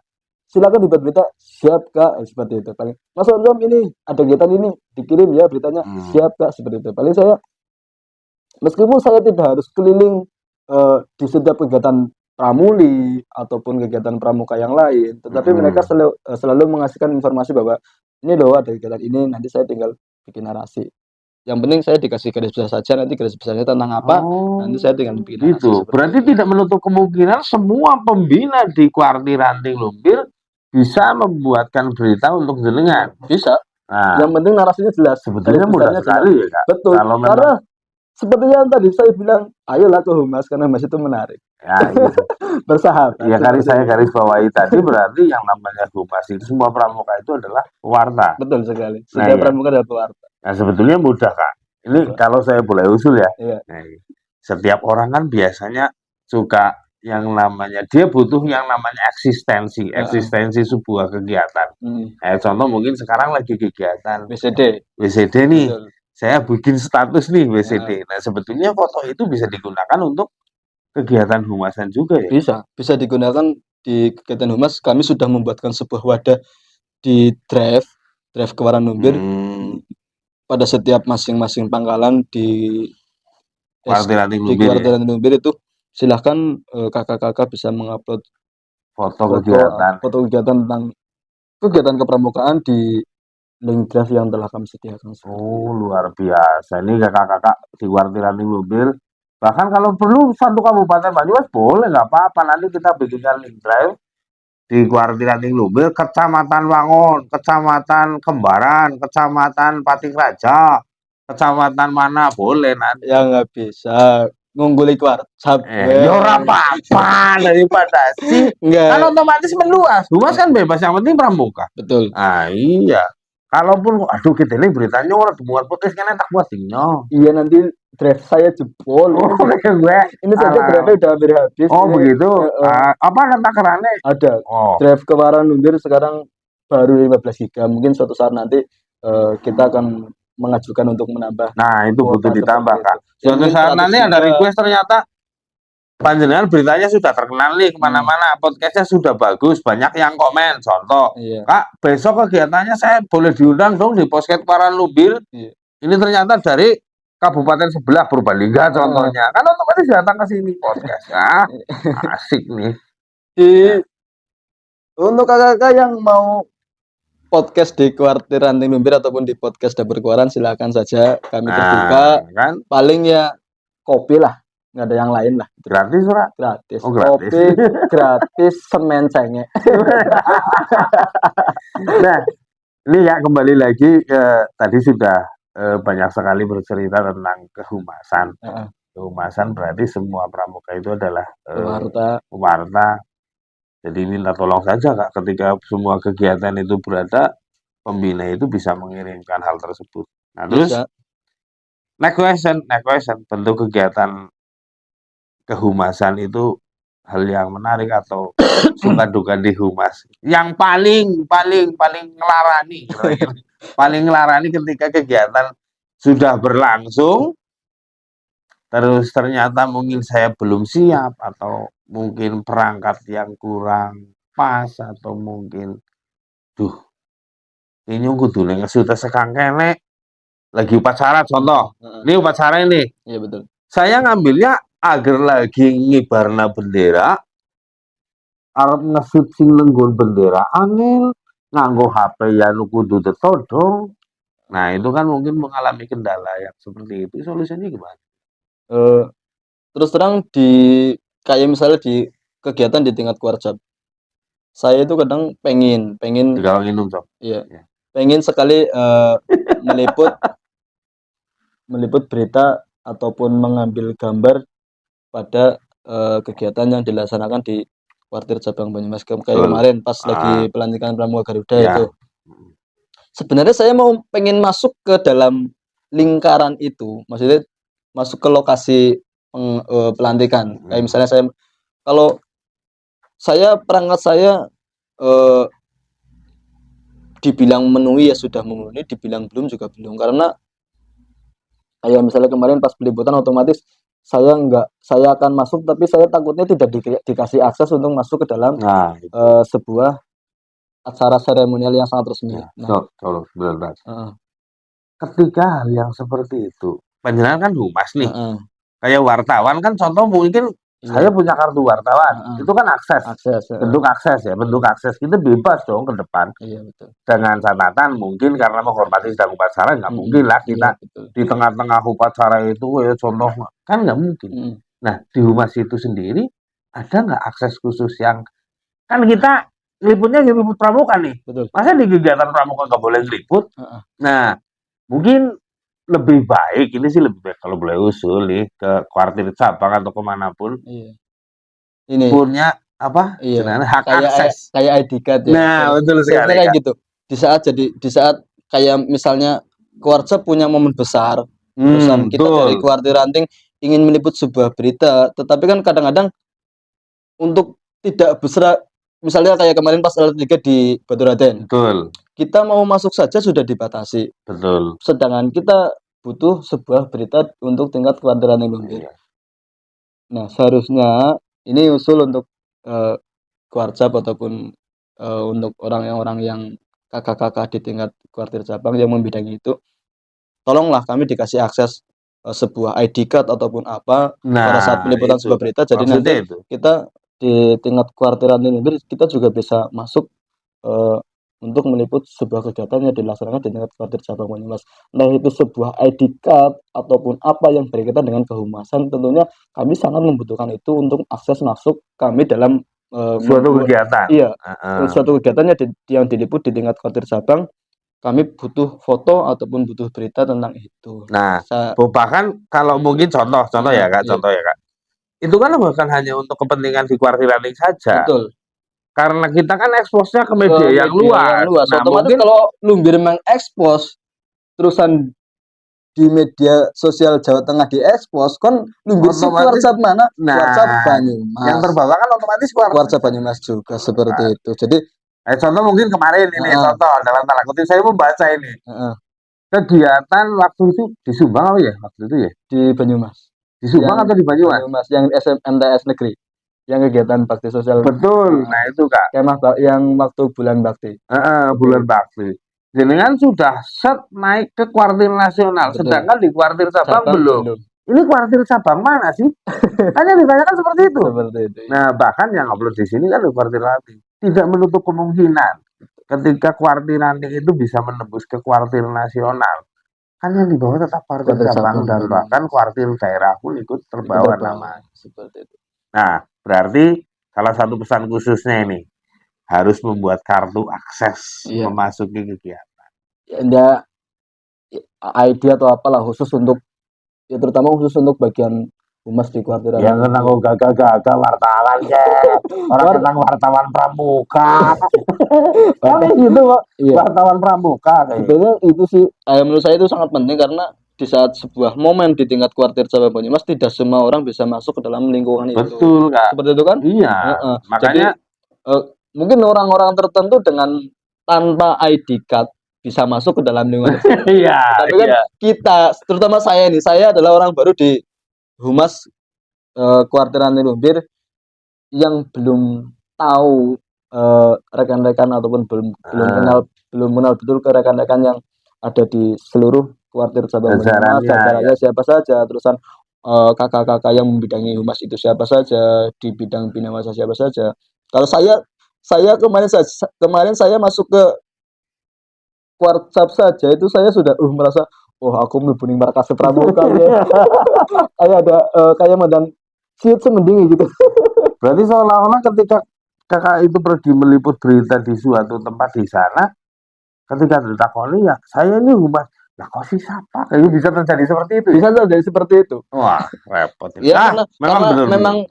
Silakan dibuat berita. Siap Kak. Seperti itu. Paling Mas Onsom ini ada kegiatan ini, dikirim ya beritanya. Hmm. Siap Kak. Seperti itu. Paling saya meskipun saya tidak harus keliling di setiap kegiatan pramuli ataupun kegiatan pramuka yang lain, tetapi mereka selalu mengasihkan informasi bahwa ini loh ada kegiatan ini, nanti saya tinggal bikin narasi. Yang penting saya dikasih garis besar saja, nanti garis besarnya tentang apa, nanti saya tinggal bikin narasi. Gitu. Berarti tidak menutup kemungkinan semua pembina di Kuarti Ranting Lumbir bisa membuatkan berita untuk jenengan. Bisa. Nah, yang penting narasinya jelas. sebetulnya mudah sekali ya Kak. Betul. Kalau memang, karena seperti yang tadi saya bilang, ayolah ke Humas karena Humas itu menarik. ya gitu. Bersahabat. Ya saya garis bawahi tadi berarti yang namanya Humas itu semua pramuka itu adalah pewarta. Betul sekali. Setiap pramuka adalah pewarta. Nah sebetulnya mudah Kak. Ini kalau saya boleh usul ya. Iya. Nah, setiap orang kan biasanya suka yang namanya, dia butuh yang namanya eksistensi sebuah kegiatan. Contoh mungkin sekarang lagi kegiatan WCD nih. Betul. Saya bikin status nih WCD. Nah sebetulnya foto itu bisa digunakan untuk kegiatan humasan juga ya? Bisa digunakan di kegiatan humas. Kami sudah membuatkan sebuah wadah di drive Kewaran Lumbir. Pada setiap masing-masing pangkalan di Kuarti Ranting Lumbir itu silahkan kakak-kakak bisa mengupload foto kegiatan tentang kegiatan kepramukaan di link drive yang telah kami sediakan. Oh luar biasa, ini kakak-kakak di Kuarti Ranting Lumbir. Bahkan kalau perlu satu kabupaten Banyumas boleh, nggak apa-apa, nanti kita bikinkan link drive di Kuarti Ranting Lumbir, Kecamatan Wangon, Kecamatan Kembaran, Kecamatan Patingraja, Kecamatan mana boleh nanti. Ya nggak bisa ngungguli WhatsApp. Ya ora apa-apa daripada sih. Kan otomatis meluas. Humas kan bebas, yang penting pramuka. Betul. Ah iya. Kalaupun aduh kita ini beritanya orang dimuat podcast kan tak buat dino. Iya nanti drive saya jebol. Ini saja drive udah hampir habis. Oh ini, begitu. Apa takarannya? Ada. Drive Kewaran Lumbir sekarang baru 15 GB. Mungkin suatu saat nanti kita akan mengajukan untuk menambah. Nah itu butuh ditambah kan. Suatu saat nanti ada request ternyata panjenengan beritanya sudah terkenal nih kemana-mana, podcastnya sudah bagus, banyak yang komen. Contoh, Kak besok kegiatannya saya boleh diundang dong di podcast Kewaran Lumbir. Ini ternyata dari kabupaten sebelah Purbalingga contohnya. Kan otomatis datang ke sini podcast. Asik nih. Untuk kakak-kakak yang mau podcast di Kuarti Ranting Lumbir ataupun di podcast Dapur Kewaran, silakan saja, kami terbuka. Kan? Paling ya kopi lah, nggak ada yang lain lah. Gratis ora? Gratis. Oh, gratis. Kopi gratis, semen cengek. Nah, ini ya kembali lagi tadi sudah banyak sekali bercerita tentang kehumasan. Kehumasan berarti semua pramuka itu adalah pewarta. Jadi minta tolong saja Kak, ketika semua kegiatan itu berada, pembina itu bisa mengirimkan hal tersebut. Nah terus next question, bentuk kegiatan kehumasan itu hal yang menarik atau suka duka di humas yang paling ngelarani paling ngelarani ketika kegiatan sudah berlangsung terus ternyata mungkin saya belum siap atau mungkin perangkat yang kurang pas atau mungkin ini kudune ngesuta sekang kene lagi upacara contoh. Ini upacara ini. Iya betul. Saya ngambilnya agar lagi ngibarna bendera arep ngesut sing nenggon bendera angel nganggo HP ya kudu tetodong. Nah, itu kan mungkin mengalami kendala yang seperti itu. Solusinya gimana? Terus terang kayak misalnya di kegiatan di tingkat Kuarjab, saya itu kadang pengen minum Sob. Iya. Pengen sekali meliput berita ataupun mengambil gambar pada kegiatan yang dilaksanakan di Kuartir Cabang Banyumas kayak kemarin pas lagi pelantikan Pramuka Garuda itu. Sebenarnya saya pengen masuk ke dalam lingkaran itu, maksudnya masuk ke lokasi pelantikan. Kayak misalnya perangkat saya dibilang memenuhi ya sudah memenuhi, dibilang belum juga belum, karena kayak misalnya kemarin pas peliputan otomatis saya akan masuk tapi saya takutnya tidak dikasih akses untuk masuk ke dalam sebuah acara seremonial yang sangat resmi. Benar. Ketika hal yang seperti itu, panjenengan kan humas nih, kayak wartawan kan contoh mungkin saya punya kartu wartawan, Heeh. itu kan akses, Akses. bentuk akses ya, bentuk akses kita bebas dong ke depan. Iya betul. Dengan catatan mungkin karena menghormati sedang upacara nggak mungkin lah kita Iya betul. di tengah-tengah upacara itu ya contoh kan nggak mungkin. Nah di humas itu sendiri ada nggak akses khusus yang kan kita ngeliputnya ngeliput pramuka nih, Betul. masa di kegiatan pramuka nggak boleh ngeliput? Heeh. Nah mungkin lebih baik ini sih lebih baik kalau boleh usul nih ke kuartir cabang atau kemanapun Iya. Ini punya apa iya jenenge hak kayak akses. kayak ID card ya. Nah betul sekali Sebenarnya kayak Kak. gitu. Di saat kayak misalnya Kuarca punya momen besar, terusan kita dari Betul. Kuartir Ranting ingin meliput sebuah berita, tetapi kan kadang-kadang untuk tidak besar, misalnya kayak kemarin pas Liga di Baturaden, Betul. kita mau masuk saja sudah dibatasi. Betul. Sedangkan kita butuh sebuah berita untuk tingkat Kuartir Ranting Lumbir. Iya. Nah, seharusnya ini usul untuk Kuarcap ataupun untuk orang-orang yang kakak-kakak di tingkat kuartir cabang yang membidangi itu, tolonglah kami dikasih akses sebuah ID card ataupun apa pada saat Nah peliputan itu sebuah berita. Jadi maksudnya nanti itu. kita di tingkat kuartiran Lumbir kita juga bisa masuk untuk meliput sebuah kegiatan yang dilaksanakan di tingkat kuartir cabang Banyumas. Nah itu sebuah ID card ataupun apa yang berkaitan dengan kehumasan, tentunya kami sangat membutuhkan itu untuk akses masuk kami dalam Suatu kegiatan. iya, suatu kegiatannya yang diliput di tingkat kuartir cabang, kami butuh foto ataupun butuh berita tentang itu. Nah, bahkan kalau mungkin contoh ya Kak, Iya. contoh ya Kak. Itu kan bukan hanya untuk kepentingan di kuartir Ranting saja. Betul. Karena kita kan eksposnya ke media yang luas. Nah, otomatis mungkin kalau Lumbir mengekspos terusan di media sosial Jawa Tengah diekspos kan Lumbir si otomatis Kuarcap mana? Kuarcap nah Banyumas. yang terbawa kan otomatis Kuarcap Banyumas juga seperti itu. Jadi contoh mungkin kemarin ini contoh dalam tanda kutip saya membaca ini. Kegiatan waktu itu di Subang apa ya waktu itu ya? Di Banyumas. Di Subang atau di Banyumas? Banyumas yang MTS negeri. Yang kegiatan bakti sosial. Betul. Nah itu Kak. Kemah yang waktu bulan bakti. Bulan bakti. Jenengan sudah set naik ke kuartir nasional, sedangkan di kuartir cabang belum. Ini kuartir cabang mana sih? Hanya ditanyakan seperti itu. Nah bahkan yang upload di sini kan di kuartir Ranting. Tidak menutup kemungkinan ketika kuartir Ranting itu bisa menembus ke kuartir nasional. Kan yang di bawah tetap kuartir cabang dan bahkan kuartir daerah pun ikut terbawa nama. Seperti itu. Nah berarti salah satu pesan khususnya ini harus membuat kartu akses memasuki kegiatan. Ya, ID atau apalah khusus untuk ya terutama khusus untuk bagian humas di kuartir. Yang tentang gagal wartawan ya. Orang tentang wartawan pramuka. Kami gitu Pak. Wartawan pramuka kayaknya. Itu sih menurut saya itu sangat penting karena di saat sebuah momen di tingkat kuartir cabang Banyumas tidak semua orang bisa masuk ke dalam lingkungan itu. Betul Kak. Seperti itu kan? Iya. Makanya jadi, mungkin orang-orang tertentu dengan tanpa ID card bisa masuk ke dalam lingkungan. Iya. Tapi kan kita, terutama saya nih, saya adalah orang baru di humas kuartir Ranting Lumbir yang belum tahu rekan-rekan ataupun belum kenal betul ke rekan-rekan yang ada di seluruh kuartir cabang Banyumas, jajarannya siapa saja, terusan kakak-kakak yang membidangi humas itu siapa saja, di bidang binawasa siapa saja. Kalau saya kemarin saya masuk ke Kuarcap saja itu saya sudah merasa aku mlebu ning markas pramuka ya. Kayak ada kayak mandan siut semending gitu. Berarti seolah-olah ketika kakak itu pergi meliput berita di suatu tempat di sana, ketika ditakoni ya saya ini humas. Lah kok sih siapa? Kayak bisa terjadi seperti itu. Bisa terjadi seperti itu. Wah, repot. Ya, memang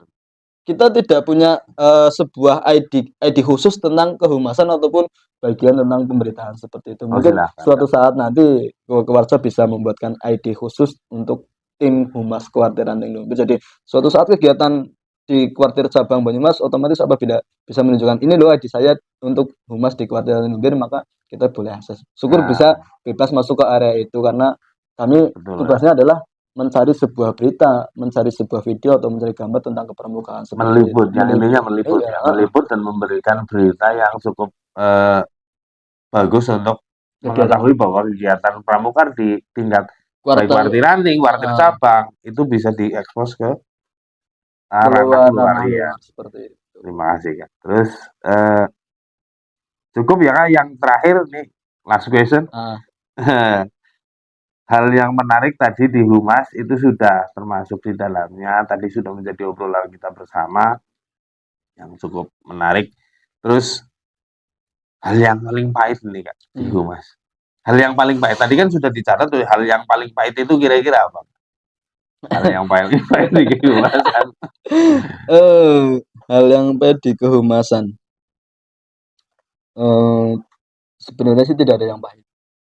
kita tidak punya sebuah ID khusus tentang kehumasan ataupun bagian tentang pemberitaan seperti itu. Mungkin suatu saat nanti Kuarcap bisa membuatkan ID khusus untuk tim humas kuartir Ranting Lumbir. Jadi suatu saat kegiatan di kuartir cabang Banyumas otomatis apabila bisa menunjukkan ini loh ID saya untuk humas di kuartir Ranting Lumbir, maka kita boleh akses. Syukur bisa bebas masuk ke area itu karena kami tugasnya adalah mencari sebuah berita, mencari sebuah video atau mencari gambar tentang kepramukaan. Meliput, yang intinya meliput ya, meliput dan memberikan berita yang cukup bagus untuk mengetahui bahwa kegiatan pramuka di tingkat kuartir Ranting, kuartir cabang itu bisa diekspos ke ranah keluar ranah ya. luar seperti itu. Terima kasih Kak. Terus cukup ya Kak, yang terakhir nih, last question. Hal yang menarik tadi di Humas itu sudah termasuk di dalamnya, tadi sudah menjadi obrolan kita bersama yang cukup menarik. Terus hal yang paling pahit nih Kak di Humas. Hal yang paling pahit tadi kan sudah dicatat tuh, hal yang paling pahit itu kira-kira apa? Hal yang paling pahit di kehumasan. Hal yang pahit di kehumasan. Sebenarnya sih tidak ada yang pahit.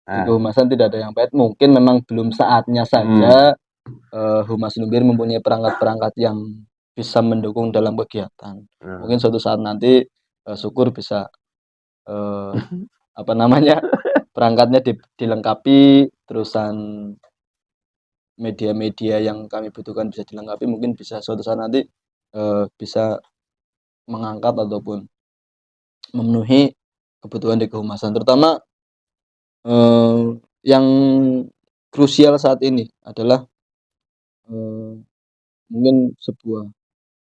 Di kehumasan tidak ada yang pahit. Mungkin memang belum saatnya saja Humas Lumbir mempunyai perangkat-perangkat yang bisa mendukung dalam kegiatan. Mungkin suatu saat nanti syukur bisa perangkatnya dilengkapi, terusan media-media yang kami butuhkan bisa dilengkapi, mungkin bisa suatu saat nanti bisa mengangkat ataupun memenuhi kebutuhan di kehumasan, terutama yang krusial saat ini adalah mungkin sebuah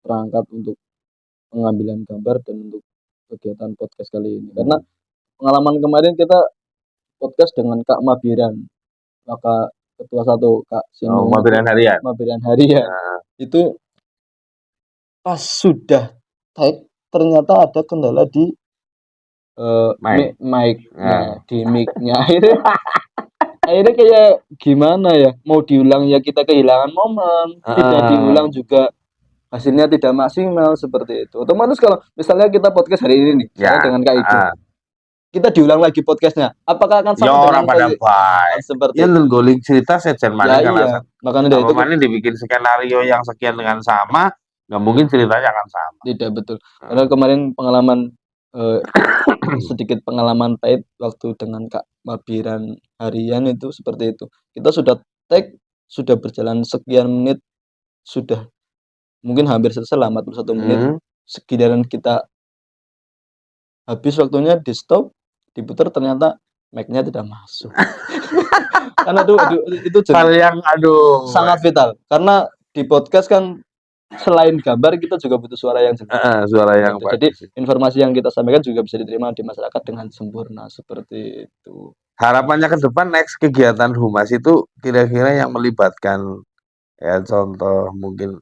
perangkat untuk pengambilan gambar dan untuk kegiatan podcast kali ini. Karena pengalaman kemarin kita podcast dengan Kak Mabiran, maka ketua satu Kak Sinung, Mabiran harian. Itu pas sudah take ternyata ada kendala di mic-nya, di mic-nya. Akhirnya kayak gimana ya, mau diulang ya kita kehilangan momen, tidak diulang juga hasilnya tidak maksimal seperti itu. Otomatis kalau misalnya kita podcast hari ini nih, saya dengan Kak Igo, kita diulang lagi podcastnya, apakah akan sama dengan pada seperti ya nenggoling cerita sejen mana iya, makanya dari itu mana dibikin skenario yang sekian dengan sama, nggak mungkin ceritanya akan sama. Tidak, betul. Karena kemarin pengalaman sedikit pengalaman pahit waktu dengan Kak Mabiran harian itu seperti itu. Kita sudah take, sudah berjalan sekian menit, sudah mungkin hampir selesai lah 41 menit. Sekitaran kita habis waktunya di stop, diputar, ternyata mic-nya tidak masuk. Karena itu hal yang sangat vital. Karena di podcast kan selain gambar kita juga butuh suara yang jelas. Suara yang jadi informasi yang kita sampaikan juga bisa diterima di masyarakat dengan sempurna seperti itu. Harapannya ke depan next kegiatan Humas itu kira-kira yang melibatkan ya contoh mungkin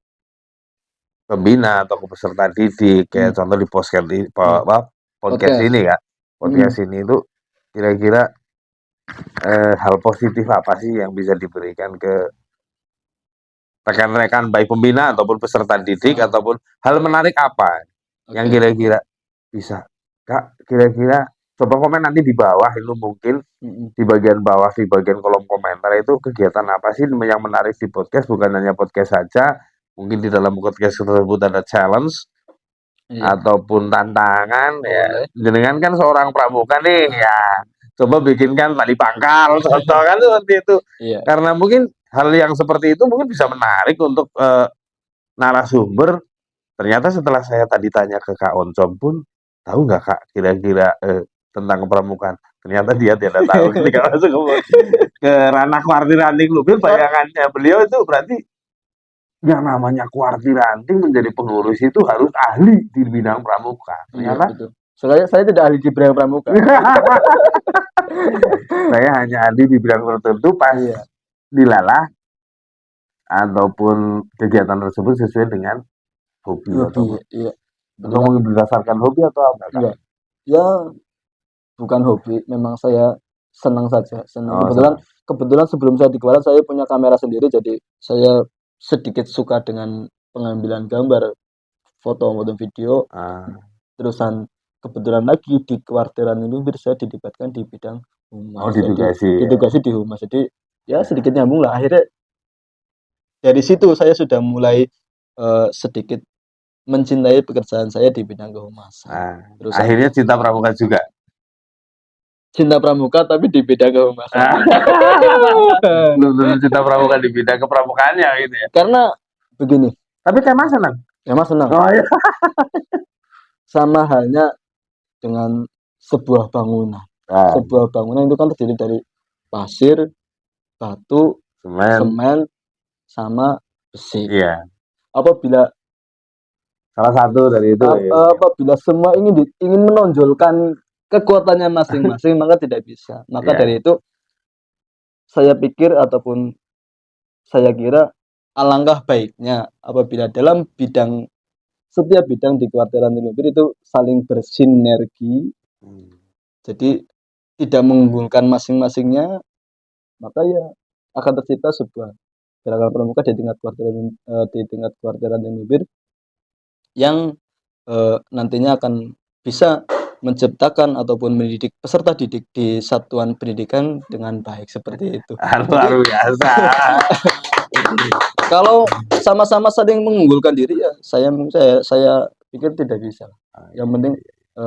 pembina atau peserta didik, kayak contoh di podcast ini ya. Podcast ini itu kira-kira hal positif apa sih yang bisa diberikan ke rekan-rekan baik pembina ataupun peserta didik ataupun hal menarik apa yang kira-kira bisa Kak, kira-kira coba komen nanti di bawah itu mungkin di bagian bawah, di bagian kolom komentar itu kegiatan apa sih yang menarik di podcast, bukan hanya podcast saja, mungkin di dalam podcast tersebut ada challenge ataupun tantangan. Ya jenengan kan seorang pramuka nih ya, coba bikinkan tali pangkal contoh kan seperti itu. Karena mungkin hal yang seperti itu mungkin bisa menarik untuk narasumber. Ternyata setelah saya tadi tanya ke Kak Oncom pun, tahu nggak Kak kira-kira tentang kepramukaan? Ternyata dia tidak tahu ketika masuk ke ranah kuartiranting Lumbir. Bayangannya beliau itu berarti yang namanya kuartiranting menjadi pengurus itu harus ahli di bidang pramuka. Ternyata saya tidak ahli di bidang pramuka. Saya hanya ahli di bidang tertentu pas dilalah ataupun kegiatan tersebut sesuai dengan hobi atau mungkin berdasarkan hobi atau apa? Enggak. Ya bukan hobi, memang saya senang saja. Kebetulan sebelum saya di Kuala saya punya kamera sendiri, jadi saya sedikit suka dengan pengambilan gambar, foto maupun video. Terusan kebetulan lagi di kuartiran Lumbir saya dilibatkan di bidang humas. Ditugasi di humas. Jadi ya sedikit nyambung lah. Akhirnya dari situ saya sudah mulai sedikit mencintai pekerjaan saya di bidang kehumasan. Akhirnya cinta pramuka juga. Cinta pramuka tapi di bidang kehumasan. Belum cinta pramuka di bidang kepramukaannya gitu ya. Karena begini. Tapi Kema senang. Oh, iya. Sama halnya dengan sebuah bangunan. Sebuah bangunan itu kan terdiri dari pasir, batu, semen sama besi. Apabila Salah satu dari itu. Apabila semua ingin menonjolkan kekuatannya masing-masing, maka tidak bisa. Maka dari itu saya pikir ataupun saya kira alangkah baiknya apabila dalam setiap bidang di Kuartir Anti Lubir itu saling bersinergi, jadi tidak mengunggulkan masing-masingnya, maka ya akan tercipta sebuah gerakan pramuka di tingkat Kuartir Anti Lubir yang nantinya akan bisa menciptakan ataupun mendidik peserta didik di satuan pendidikan dengan baik seperti itu. Luar biasa. Kalau sama-sama saling mengunggulkan diri ya saya pikir tidak bisa. Yang penting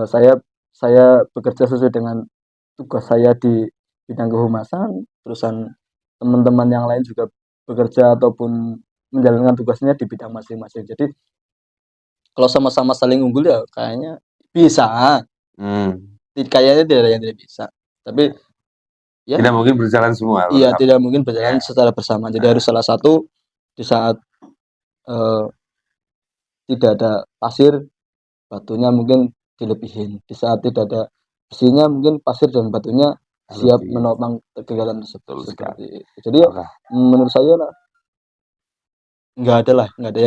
saya bekerja sesuai dengan tugas saya di bidang kehumasan, terusan teman-teman yang lain juga bekerja ataupun menjalankan tugasnya di bidang masing-masing. Jadi kalau sama-sama saling unggul ya kayaknya bisa. Kayaknya tidak ada yang tidak bisa. Tapi ya tidak mungkin berjalan semua. Iya, tidak mungkin berjalan secara bersamaan. Jadi harus salah satu di saat tidak ada pasir, batunya mungkin dilebihin. Di saat tidak ada besinya mungkin pasir dan batunya siap menopang kegiatan tersebut. Seperti itu. Jadi menurut saya lah nggak ada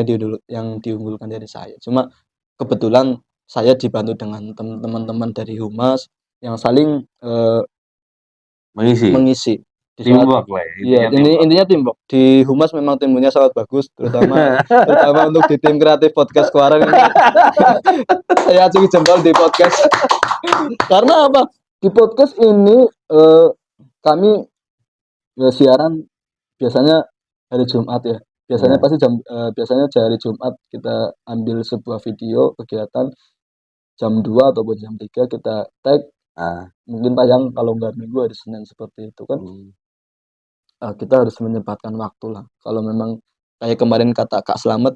yang diunggulkan dari saya. Cuma kebetulan saya dibantu dengan teman-teman dari Humas yang saling mengisi. Teamwork lah. Iya, intinya teamwork. Di Humas memang timnya sangat bagus, terutama untuk di tim kreatif podcast Kuarang ini. Saya acungi jempol di podcast. Karena apa? Di podcast ini kami siaran biasanya hari Jumat ya. Biasanya pasti biasanya hari Jumat kita ambil sebuah video kegiatan jam 2 ataupun jam 3 kita tag. Mungkin tayang kalau nggak Minggu hari Senin seperti itu kan. Kita harus menyempatkan waktu lah. Kalau memang kayak kemarin kata Kak Slamet,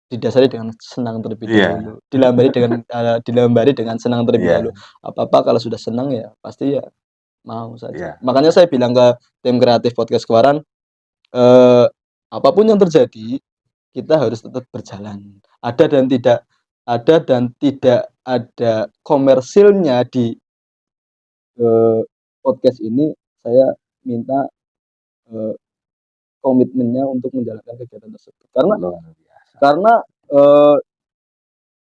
didasari dengan senang terlebih dahulu, dilambari dengan senang terlebih dahulu. Apa kalau sudah senang ya pasti ya mau saja. Makanya saya bilang ke tim kreatif podcast Kuaran, apapun yang terjadi kita harus tetap berjalan. Ada dan tidak ada komersilnya di podcast ini. Saya minta komitmennya untuk menjalankan kegiatan tersebut. Karena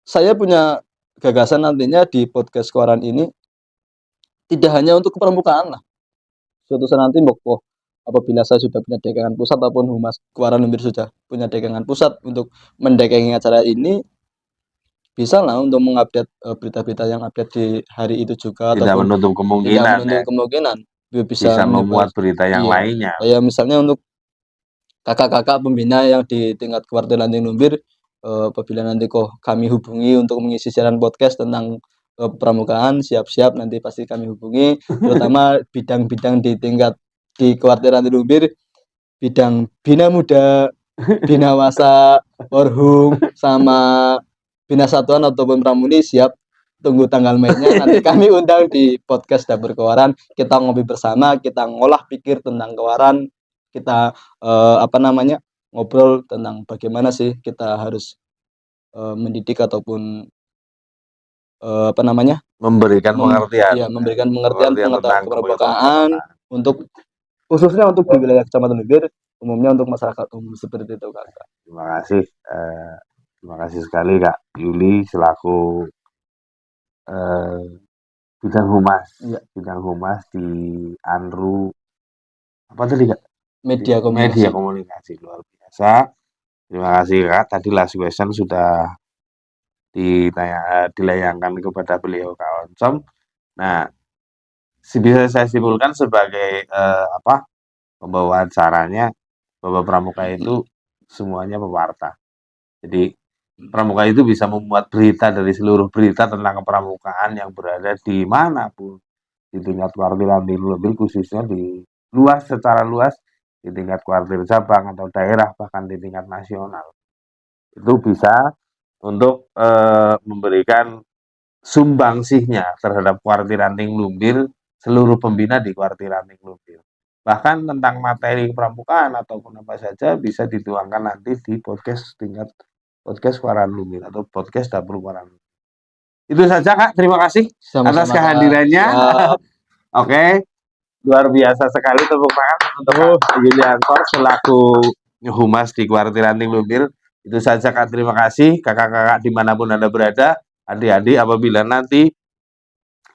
saya punya gagasan nantinya di podcast Kuaran ini tidak hanya untuk kepermukaan lah. Suatu saat nanti apabila saya sudah punya dagangan pusat ataupun Humas Kuaran Lumbir sudah punya dagangan pusat untuk mendagangi acara ini, bisa lah untuk mengupdate berita-berita yang update di hari itu juga. Tidak menutup kemungkinan bisa memuat berita yang lainnya. Kayak misalnya untuk kakak-kakak pembina yang di tingkat Kuartir Anti Lumbir, apabila nanti kami hubungi untuk mengisi siaran podcast tentang pramukaan, siap-siap nanti pasti kami hubungi, terutama bidang-bidang di Kuartir Anti Lumbir, bidang bina muda, bina wasa, orhum, sama bina satuan ataupun pramuni, siap. Tunggu tanggal mainnya, nanti kami undang di podcast Dapur Kewaran, kita ngopi bersama, kita ngolah pikir tentang kewaran, kita ngobrol tentang bagaimana sih kita harus mendidik ataupun memberikan pengertian. Iya, memberikan pengertian tentang kepermukaan untuk khususnya untuk di wilayah Kecamatan Lumbir, umumnya untuk masyarakat umum seperti itu, Kak. Terima kasih sekali Kak Yuli selaku bidang humas di Anru apa tadi Kak? Media komunikasi luar biasa. Terima kasih Kak. Tadi last question sudah dilayangkan kepada beliau Kak Oncom. Nah, bisa saya simpulkan sebagai pembawa acaranya bahwa pramuka itu semuanya pewarta. Jadi pramuka itu bisa membuat berita dari seluruh berita tentang kepramukaan yang berada di manapun, di tingkat kuartir Anti Lubir khususnya secara luas di tingkat kuartir cabang atau daerah bahkan di tingkat nasional. Itu bisa untuk memberikan sumbangsihnya terhadap kuartir Anti Lubir seluruh pembina di kuartir Anti Lubir. Bahkan tentang materi pramukaan ataupun apa saja bisa dituangkan nanti di podcast tingkat podcast Kuaran Lumbir atau podcast Dapur Kuaran Lumbir. Itu saja Kak, terima kasih Sama-sama, atas Kak. kehadirannya. Siap. Oke, luar biasa sekali, tepuk tangan untuk Kak Yuliansor selaku humas di Kuartir Ranting Lumbir. Itu saja Kak, terima kasih kakak-kakak dimanapun Anda berada, adik-adik apabila nanti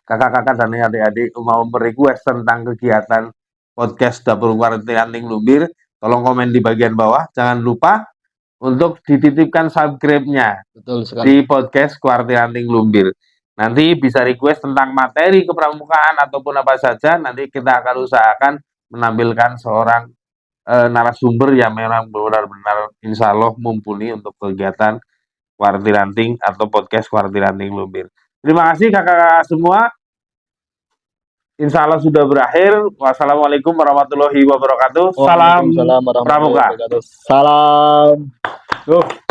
kakak-kakak dan adik-adik mau merequest tentang kegiatan podcast Dapur Kuartir Ranting Lumbir, tolong komen di bagian bawah. Jangan lupa untuk dititipkan subscribe-nya Betul sekali. di podcast Kuartir Ranting Lumbir. Nanti bisa request tentang materi kepramukaan ataupun apa saja. Nanti kita akan usahakan menampilkan seorang narasumber yang memang benar-benar insya Allah mumpuni untuk kegiatan Kuartir Ranting atau podcast Kuartir Ranting Lumbir. Terima kasih kakak-kakak semua. Insya Allah sudah berakhir. Wassalamualaikum warahmatullahi wabarakatuh. Salam Waalaikumsalam warahmatullahi Pramuka. wabarakatuh. Salam.